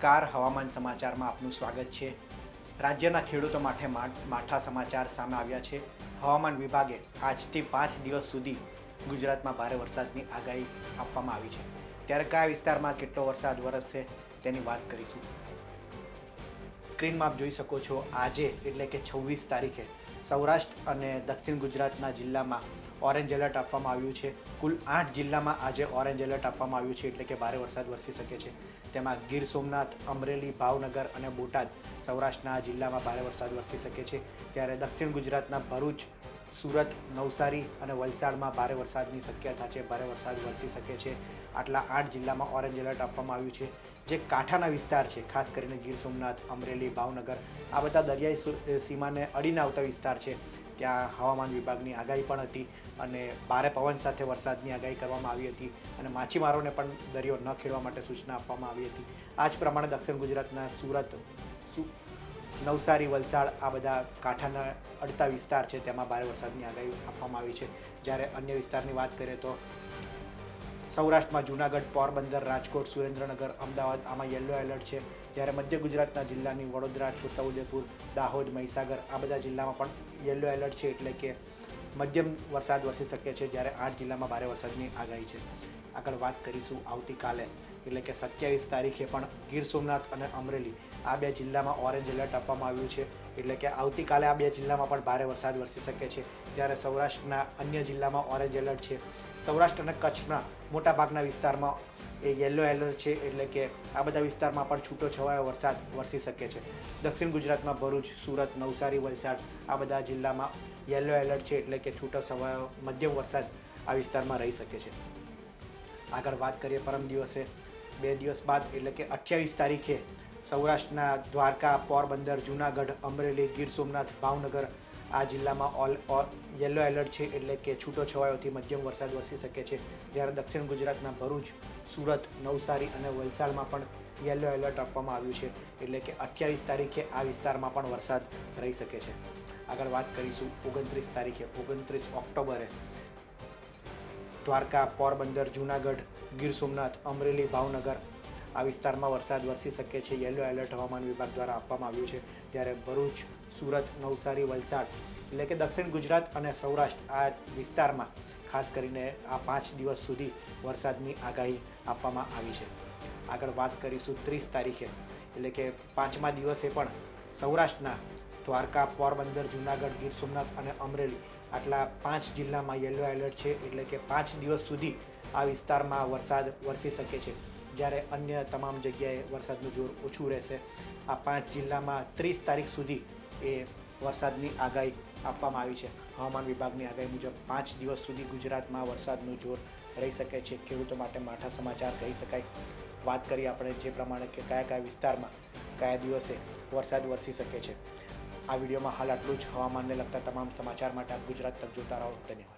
નમસ્કાર, હવામાન સમાચારમાં આપનું સ્વાગત છે। રાજ્યના ખેડૂતો માટે માઠા સમાચાર સામે આવ્યા છે। હવામાન વિભાગે આજથી 5 દિવસ સુધી ગુજરાતમાં ભારે વરસાદની આગાહી આપવામાં આવી છે। ત્યારે કયા વિસ્તારમાં કેટલો વરસાદ વરસશે તેની વાત કરીશું। સ્ક્રીનમાં આપ જોઈ શકો છો, આજે એટલે કે 26 તારીખે સૌરાષ્ટ્ર અને દક્ષિણ ગુજરાતના જિલ્લામાં ઓરેન્જ એલર્ટ આપવામાં આવ્યું છે। કુલ 8 જિલ્લામાં આજે ઓરેન્જ એલર્ટ આપવામાં આવ્યું છે, એટલે કે ભારે વરસાદ વરસી શકે છે। તેમાં ગીર સોમનાથ, અમરેલી, ભાવનગર અને બોટાદ સૌરાષ્ટ્રના જિલ્લામાં ભારે વરસાદ વરસી શકે છે। ત્યારે દક્ષિણ ગુજરાતના ભરૂચ, સુરત, નવસારી અને વલસાડમાં ભારે વરસાદની શક્યતા છે, ભારે વરસાદ વરસી શકે છે। આટલા 8 જિલ્લામાં ઓરેન્જ એલર્ટ આપવામાં આવ્યું છે। જે કાંઠાના વિસ્તાર છે, ખાસ કરીને ગીર સોમનાથ, અમરેલી, ભાવનગર, આ બધા દરિયાઈ સીમાને અડીને આવતા વિસ્તાર છે, ત્યાં હવામાન વિભાગની આગાહી પણ હતી અને ભારે પવન સાથે વરસાદની આગાહી કરવામાં આવી હતી અને માછીમારોને પણ દરિયો ન ખેડવા માટે સૂચના આપવામાં આવી હતી। આ જ પ્રમાણે દક્ષિણ ગુજરાતના સુરત, નવસારી, વલસાડ, આ બધા કાંઠાના અડતા વિસ્તાર છે, તેમાં ભારે વરસાદની આગાહી આપવામાં આવી છે। જ્યારે અન્ય વિસ્તારની વાત કરીએ તો સૌરાષ્ટ્રમાં જૂનાગઢ, પોરબંદર, રાજકોટ, સુરેન્દ્રનગર, અમદાવાદ, આમાં યલો એલર્ટ છે। જ્યારે મધ્ય ગુજરાતના જિલ્લાની વડોદરા, છોટાઉદેપુર, દાહોદ, મહીસાગર, આ બધા જિલ્લામાં પણ યલો એલર્ટ છે, એટલે કે મધ્યમ વરસાદ વરસી શકે છે। જ્યારે 8 જિલ્લામાં ભારે વરસાદની આગાહી છે। આગળ વાત કરીશું આવતીકાલે, એટલે કે 27 તારીખે પણ ગીર સોમનાથ અને અમરેલી, આ બે જિલ્લામાં ઓરેન્જ એલર્ટ આપવામાં આવ્યું છે, એટલે કે આવતીકાલે આ બે જિલ્લામાં પણ ભારે વરસાદ વરસી શકે છે। જ્યારે સૌરાષ્ટ્રના અન્ય જિલ્લામાં ઓરેન્જ એલર્ટ છે। સૌરાષ્ટ્ર અને કચ્છના મોટાભાગના વિસ્તારમાં એ યલો એલર્ટ છે, એટલે કે આ બધા વિસ્તારમાં પણ છૂટો છવાયો વરસાદ વરસી શકે છે। દક્ષિણ ગુજરાતમાં ભરૂચ, સુરત, નવસારી, વલસાડ, આ બધા જિલ્લામાં યલો એલર્ટ છે, એટલે કે છૂટો છવાયો મધ્યમ વરસાદ આ વિસ્તારમાં રહી શકે છે। આગળ વાત કરીએ પરમ દિવસે, 2 દિવસ બાદ એટલે કે 28 તારીખે સૌરાષ્ટ્રના દ્વારકા, પોરબંદર, જૂનાગઢ, અમરેલી, ગીર સોમનાથ, ભાવનગર, આ જિલ્લામાં યલો એલર્ટ છે, એટલે કે છૂટો છવાયોથી મધ્યમ વરસાદ વરસી શકે છે। જ્યારે દક્ષિણ ગુજરાતના ભરૂચ, સુરત, નવસારી અને વલસાડમાં પણ યલો એલર્ટ આપવામાં આવ્યું છે, એટલે કે 28 તારીખે આ વિસ્તારમાં પણ વરસાદ રહી શકે છે। આગળ વાત કરીશું 29 તારીખે, 29 ઓક્ટોબરે દ્વારકા, પોરબંદર, જૂનાગઢ, ગીર સોમનાથ, અમરેલી, ભાવનગર, આ વિસ્તારમાં વરસાદ વરસી શકે છે। યલો એલર્ટ હવામાન વિભાગ દ્વારા આપવામાં આવ્યું છે। ત્યારે ભરૂચ, સુરત, નવસારી, વલસાડ, એટલે કે દક્ષિણ ગુજરાત અને સૌરાષ્ટ્ર, આ વિસ્તારમાં ખાસ કરીને આ 5 દિવસ સુધી વરસાદની આગાહી આપવામાં આવી છે। આગળ વાત કરીશું 30 તારીખે, એટલે કે 5મા દિવસે પણ સૌરાષ્ટ્રના દ્વારકા, પોરબંદર, જૂનાગઢ, ગીર સોમનાથ અને અમરેલી, આટલા 5 જિલ્લામાં યલો એલર્ટ છે, એટલે કે 5 દિવસ સુધી આ વિસ્તારમાં વરસાદ વરસી શકે છે। જ્યારે અન્ય તમામ જગ્યાએ વરસાદનું જોર ઓછું રહેશે। આ 5 જિલ્લામાં 30 તારીખ સુધી એ વરસાદની આગાહી આપવામાં આવી છે। હવામાન વિભાગની આગાહી મુજબ 5 દિવસ સુધી ગુજરાતમાં વરસાદનું જોર રહી શકે છે। ખેડૂતો માટે માઠા સમાચાર કહી શકાય। વાત કરીએ આપણે જે પ્રમાણે કે કયા કયા વિસ્તારમાં કયા દિવસે વરસાદ વરસી શકે છે। આ વિડીયોમાં હાલ આટલું જ। હવામાનને લગતા તમામ સમાચાર માટે આપ ગુજરાત તક જોતા રહો। ધન્યવાદ।